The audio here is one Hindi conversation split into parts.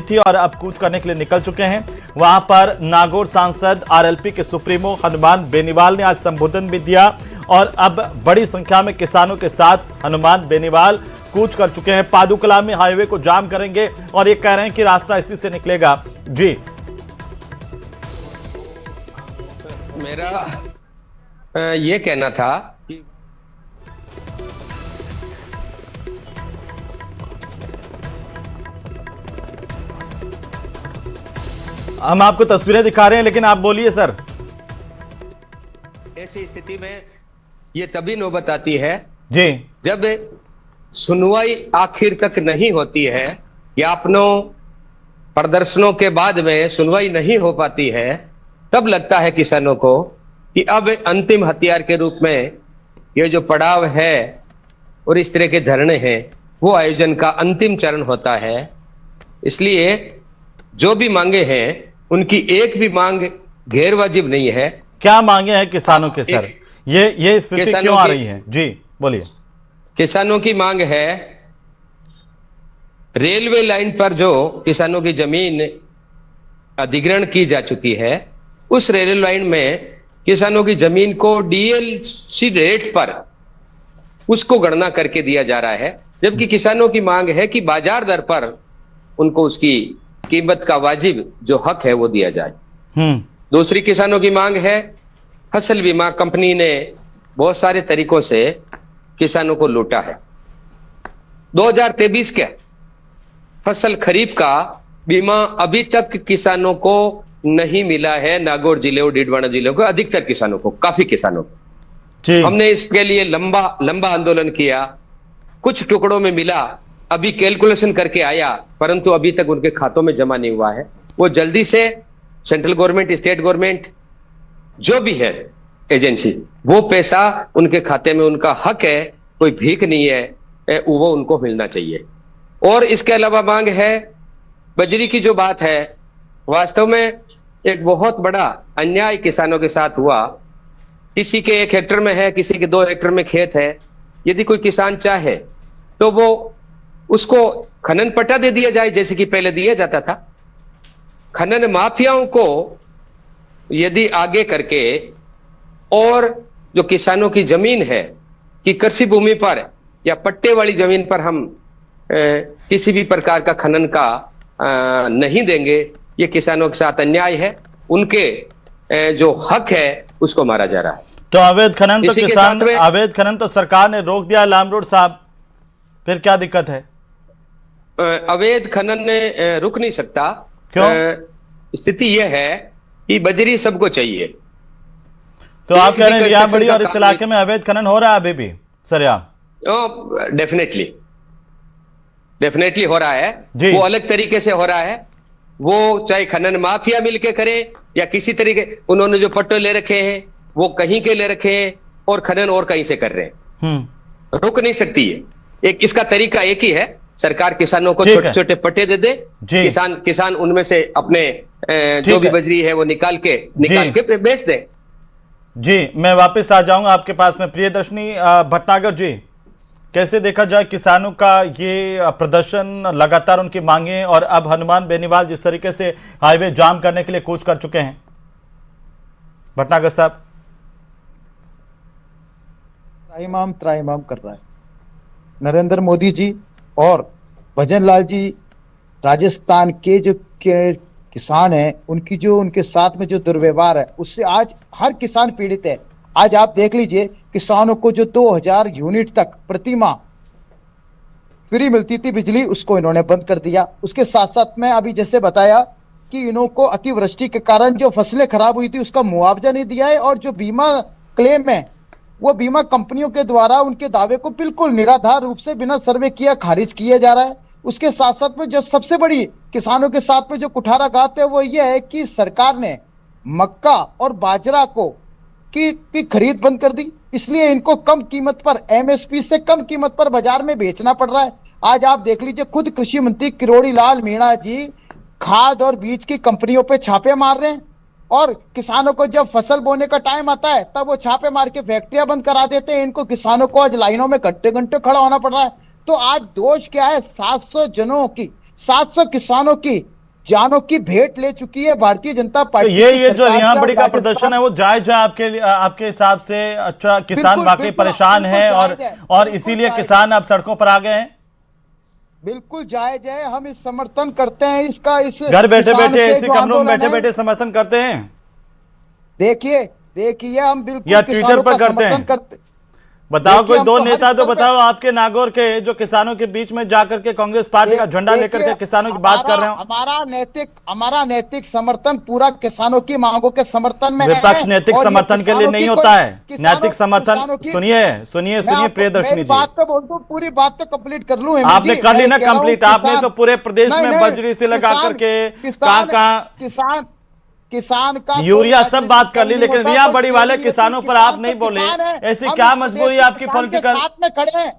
थी और अब कूच करने के लिए निकल चुके हैं। वहां पर नागौर सांसद आरएलपी के सुप्रीमो हनुमान बेनीवाल ने आज संबोधन भी दिया और अब बड़ी संख्या में किसानों के साथ हनुमान बेनीवाल कूच कर चुके हैं। पादुकला में हाईवे को जाम करेंगे और ये कह रहे हैं कि रास्ता इसी से निकलेगा। जी, मेरा ये कहना था कि हम आपको तस्वीरें दिखा रहे हैं, लेकिन आप बोलिए सर। ऐसी स्थिति में ये तभी नौबत आती है जी, जब सुनवाई आखिर तक नहीं होती है, ज्ञापनों प्रदर्शनों के बाद में सुनवाई नहीं हो पाती है, तब लगता है किसानों को कि अब अंतिम हथियार के रूप में ये जो पड़ाव है और इस तरह के धरने हैं वो आयोजन का अंतिम चरण होता है। इसलिए जो भी मांगे हैं उनकी एक भी मांग गैर वाजिब नहीं है। क्या मांगे हैं किसानों के सर? ये स्थिति क्यों आ रही है? जी बोलिए। किसानों की मांग है, रेलवे लाइन पर जो किसानों की जमीन अधिग्रहण की जा चुकी है, उस रेलवे लाइन में किसानों की जमीन को डीएलसी रेट पर उसको गणना करके दिया जा रहा है, जबकि किसानों की मांग है कि बाजार दर पर उनको उसकी कीमत का वाजिब जो हक है वो दिया जाए। दूसरी किसानों की मांग है, फसल बीमा कंपनी ने बहुत सारे तरीकों से किसानों को लूटा है। 2023 के फसल खरीफ का बीमा अभी तक किसानों को नहीं मिला है। नागौर जिले और डीडवाना जिले को, अधिकतर किसानों को, काफी किसानों को। हमने इसके लिए लंबा आंदोलन किया, कुछ टुकड़ों में मिला, अभी कैलकुलेशन करके आया, परंतु अभी तक उनके खातों में जमा नहीं हुआ है। वो जल्दी से सेंट्रल गवर्नमेंट, स्टेट गवर्नमेंट, जो भी है एजेंसी, वो पैसा उनके खाते में, उनका हक है, कोई भीख नहीं है, वो उनको मिलना चाहिए। और इसके अलावा मांग है बजरी की जो बात है, वास्तव में एक बहुत बड़ा अन्याय किसानों के साथ हुआ। किसी के 1 हेक्टेयर में है, किसी के 2 हेक्टेयर में खेत है। यदि कोई किसान चाहे तो वो उसको खनन पट्टा दे दिया जाए, जैसे कि पहले दिया जाता था। खनन माफियाओं को यदि आगे करके और जो किसानों की जमीन है कि कृषि भूमि पर या पट्टे वाली जमीन पर हम किसी भी प्रकार का खनन का नहीं देंगे, ये किसानों के साथ अन्याय है। उनके जो हक है उसको मारा जा रहा है। तो अवैध खनन तो सरकार ने रोक दिया लामरोड साहब, फिर क्या दिक्कत है? अवैध खनन ने रुक नहीं सकता। क्यों? स्थिति यह है कि बजरी सबको चाहिए। तो आप कह रहे हैं यहाँ बड़ी और इस इलाके में अवैध खनन हो रहा है अभी भी सर? डेफिनेटली हो रहा है। वो अलग तरीके से हो रहा है। वो चाहे खनन माफिया मिलके करे या किसी तरीके, उन्होंने जो पट्टे ले रखे हैं वो कहीं के ले रखे हैं और खनन और कहीं से कर रहे हैं। रुक नहीं सकती है। एक इसका तरीका एक ही है, सरकार किसानों को छोटे छोटे पट्टे दे दे, किसान उनमें से अपने जो भी बजरी है वो निकाल के बेच दे। जी, मैं वापस आ जाऊंगा आपके पास में। प्रियदर्शनी भटनागर जी, कैसे देखा जाए किसानों का ये प्रदर्शन, लगातार उनकी मांगे, और अब हनुमान बेनीवाल जिस तरीके से हाईवे जाम करने के लिए कूच कर चुके हैं? भटनागर साहब। त्राहिमाम कर रहा है नरेंद्र मोदी जी और भजनलाल जी। राजस्थान के जो किसान हैं, उनकी जो उनके साथ में जो दुर्व्यवहार है, उससे आज हर किसान पीड़ित है। आज आप देख लीजिए, किसानों को जो 2000 यूनिट तक प्रति माह फ्री मिलती थी बिजली, उसको इन्होंने बंद कर दिया। उसके साथ साथ में अभी जैसे बताया कि इनको अतिवृष्टि के कारण जो फसलें खराब हुई थी उसका मुआवजा नहीं दिया है, और जो बीमा क्लेम है वो बीमा कंपनियों के द्वारा उनके दावे को बिल्कुल निराधार रूप से बिना सर्वे किया खारिज किया जा रहा है। उसके साथ साथ में जो सबसे बड़ी किसानों के साथ में जो कुठाराघात है वो ये है कि सरकार ने मक्का और बाजरा की खरीद बंद कर दी, इसलिए इनको कम कीमत पर, एमएसपी से कम कीमत पर बाजार में बेचना पड़ रहा है। आज आप देख लीजिए, खुद कृषि मंत्री किरोड़ी लाल मीणा जी खाद और बीज की कंपनियों पे छापे मार रहे हैं, और किसानों को जब फसल बोने का टाइम आता है तब वो छापे मार के फैक्ट्रियां बंद करा देते हैं। इनको किसानों को आज लाइनों में घंटे घंटे खड़ा होना पड़ रहा है। तो आज दोष क्या है? 700 जनों की 700 किसानों की जानों की भेंट ले चुकी है भारतीय जनता तो पार्टी ये की जो सरकार यहाँ से। बड़ी का राजस्थान- प्रदर्शन है वो जायज है आपके लिए, आपके हिसाब से? अच्छा, किसान बिल्कुल, वाकई बिल्कुल, परेशान बिल्कुल है जायज है, और बिल्कुल इसीलिए जायज किसान अब सड़कों पर आ गए हैं। बिल्कुल जायज है, हम इस समर्थन करते हैं इसका। इस घर बैठे किसान बैठे के ऐसे जो कमरों में आंदोलन बैठे है, बैठे समर्थन करते हैं देखिए देखिए हम बिल्कुल या ट्विटर किसानों पर का करते समर्थन हैं? करते। बताओ देखिए, कोई हम दो तो हर नेता तो स्तर पे- बताओ आपके नागौर के जो किसानों के बीच में जाकर के कांग्रेस पार्टी का झंडा लेकर के किसानों की बात कर रहे हो। हमारा नैतिक समर्थन पूरा किसानों की मांगों के समर्थन में है। विपक्ष नैतिक और ये समर्थन के लिए किसानों नहीं की होता है। किसानों- नैतिक समर्थन, किसानों की- सुनिए सुनिए मैं सुनिए आपको- प्रियदर्शनी मेरी जी, बात तो बोल दूं, पूरी बात तो कंप्लीट कर लूं हेमंत आपने जी। कर ली मैं ना कह रहा हूं कंप्लीट? आपने किसान- तो पूरे प्रदेश नहीं, में नहीं, बजरी से लगा किसान- करके किसान- कहां किसान का यूरिया कोई सब बात कर ली, राजनीतिक लेकिन नहीं रिया होता, बड़ी कोई वाले नहीं किसानों होती। पर आप किसान नहीं तो बोले। किसान है। ऐसी हम क्या इस प्रदेश मजबूरी के आपकी किसान के पॉलिटिकल? साथ में खड़े हैं,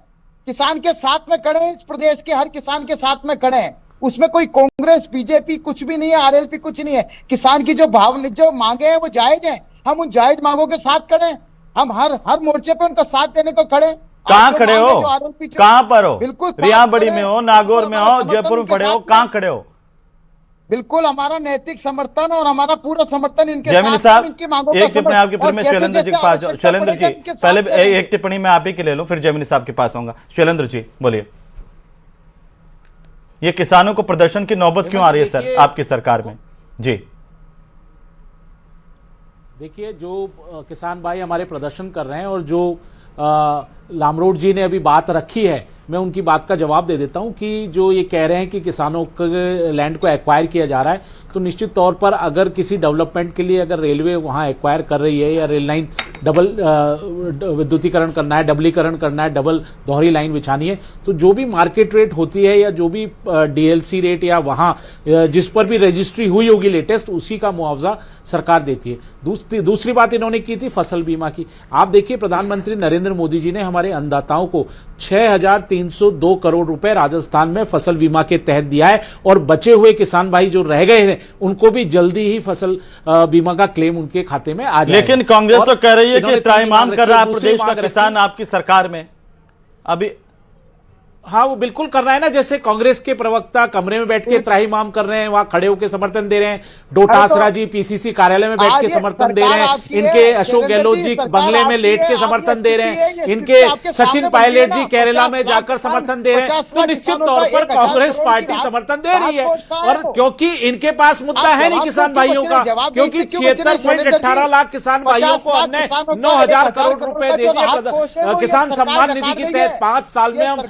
किसान के साथ में खड़े हैं, इस प्रदेश के हर किसान के साथ में खड़े हैं। उसमें कोई कांग्रेस बीजेपी कुछ भी नहीं है, आरएलपी कुछ नहीं है। किसान की जो मांगे हैं वो जायज हैं, हम उन जायज मांगों के साथ खड़े हैं। हम हर मोर्चे पे उनका साथ देने को खड़े हैं। कहां जो खड़े मांगे, हो? जो आरएलपी कहां पर हो? बिल्कुल रिया साथ बड़ी खड़े में हैं। हो, नागौर में हमारा हो, समर्थन जयपुर में उनके खड़े हो, साथ में। कहां खड़े हो? बिल्कुल हमारा नैतिक समर्थन और हमारा पूरा समर्थन इनके जयमिनी साथ साहब, इनकी मांगों का एक टिप्पणी आपकी, फिर और मैं जैसे शैलेंद्र जी के जैसे पास जाऊं। आवश्यकता शैलेंद्र जी, पड़ेगा, इनके साथ पहले रहेंगे। एक टिप्पणी मैं आप ही की ले लूं, फिर जयमिनी साहब के पास आऊंगा। शैलेंद्र जी बोलिए, ये किसानों को प्रदर्शन की नौबत क्यों आ रही है सर आपकी सरकार में? जी देखिए, जो किसान भाई हमारे प्रदर्शन कर रहे हैं और जो लामरोड जी ने अभी बात रखी है, मैं उनकी बात का जवाब दे देता हूं कि जो ये कह रहे हैं कि किसानों के लैंड को एक्वायर किया जा रहा है, तो निश्चित तौर पर अगर किसी डेवलपमेंट के लिए अगर रेलवे वहां एक्वायर कर रही है या रेल लाइन डबल विद्युतीकरण करना है, डबलीकरण करना है, डबल दोहरी लाइन बिछानी है, तो जो भी मार्केट रेट होती है या जो भी डीएलसी रेट या वहां जिस पर भी रजिस्ट्री हुई होगी लेटेस्ट, उसी का मुआवजा सरकार देती है। दूसरी बात इन्होंने की थी फसल बीमा की। आप देखिए, प्रधानमंत्री नरेंद्र मोदी जी ने हमारे अन्नदाताओं को 6,302 करोड़ रुपए राजस्थान में फसल बीमा के तहत दिया है और बचे हुए किसान भाई जो रह गए हैं उनको भी जल्दी ही फसल बीमा का क्लेम उनके खाते में आ जाएगा। लेकिन कांग्रेस तो कह रही है कि इन्होंने त्राहिमाम कर रहा है दूसरी प्रदेश का मांग रखी। किसान आपकी सरकार में अभी। हाँ, वो बिल्कुल कर रहा है ना, जैसे कांग्रेस के प्रवक्ता कमरे में बैठ के त्राहिमाम कर रहे हैं, वहां खड़े होकर समर्थन दे रहे हैं। डोटासरा जी पीसीसी कार्यालय में बैठ के समर्थन दे रहे हैं, इनके अशोक गहलोत जी बंगले में लेट के समर्थन दे रहे हैं, इनके सचिन पायलट जी केरला में जाकर समर्थन दे रहे हैं। तो निश्चित तौर पर कांग्रेस पार्टी समर्थन दे रही है, और क्योंकि इनके पास मुद्दा है नहीं किसान भाइयों का, क्योंकि 76.18 लाख किसान भाइयों को हमने 9,000 करोड़ रुपए दे दिए किसान सम्मान निधि के तहत। 5 साल में हम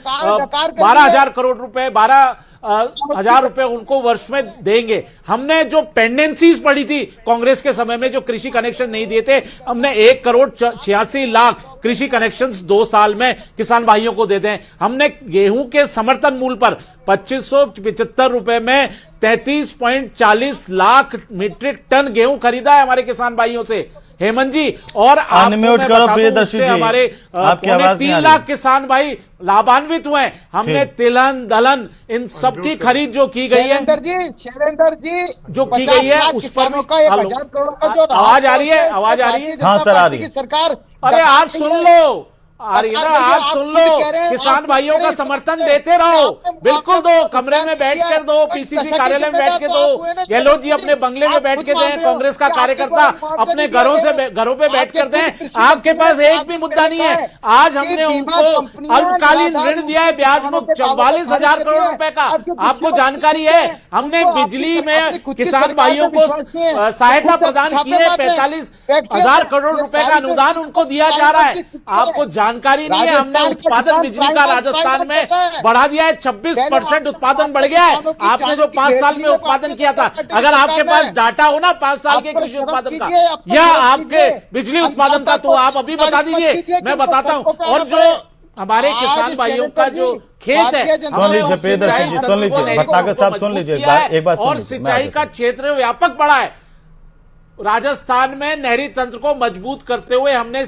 12,000 करोड़ रुपए, 12,000 रुपए उनको वर्ष में देंगे। हमने जो पेंडेंसीज पड़ी थी कांग्रेस के समय में, जो कृषि कनेक्शन नहीं दिए थे, हमने 1,86,00,000 कृषि कनेक्शंस 2 साल में किसान भाइयों को दे दें। हमने गेहूं के समर्थन मूल्य पर 2575 रुपए में 33.40 लाख मीट्रिक टन गेहूं खरीदा है हमारे किसान भाइयों से, हेमंत जी। और अनम्यूट करो प्रियदर्शी जी, हमारे आपकी आवाज नहीं आ 3 रही। लाख किसान भाई लाभान्वित हुए हैं। हमने तिलहन दलहन इन सबकी खरीद जो की गई है, शैलेंद्र जी जो की गई है, उस पर किसानों का 1,000 करोड़ का जो आवाज आ रही है, आवाज आ रही है। हाँ सर, आ रही है। सरकार अरे आज सुन लो, आ रही है ना, आज सुन लो, किसान भाइयों का समर्थन देते रहो, बिल्कुल दो, कमरे में बैठ कर दो, पीसीसी कार्यालय में बैठ के दो, गहलोत जी अपने बंगले में बैठ के दें, कांग्रेस का कार्यकर्ता अपने घरों पे बैठ कर दें। आपके पास एक भी मुद्दा नहीं है। आज हमने उनको अल्पकालीन ऋण दिया है ब्याज मुक्त 44,000 करोड़ रुपए का, आपको जानकारी है। हमने बिजली में किसान भाइयों को सहायता प्रदान की है, 45,000 करोड़ रुपए का अनुदान उनको दिया जा रहा है। आपको जानकारी नहीं है, हमने उत्पादन बिजली का राजस्थान में बढ़ा दिया है, 26% उत्पादन बढ़ गया है। आपने जो 5 साल में उत्पादन किया था, अगर आपके पास डाटा हो ना 5 साल के कृषि उत्पादन का या आपके बिजली उत्पादन का, तो आप अभी बता दीजिए, मैं बताता हूं। और जो हमारे किसान भाइयों का जो खेत है, सुन लीजिए प्रियदर्शी जी, सुन लीजिए, भटनागर साहब सुन लीजिए, एक बार और सिंचाई का क्षेत्र व्यापक बढ़ा है। राजस्थान में नहरी तंत्र को मजबूत करते हुए हमने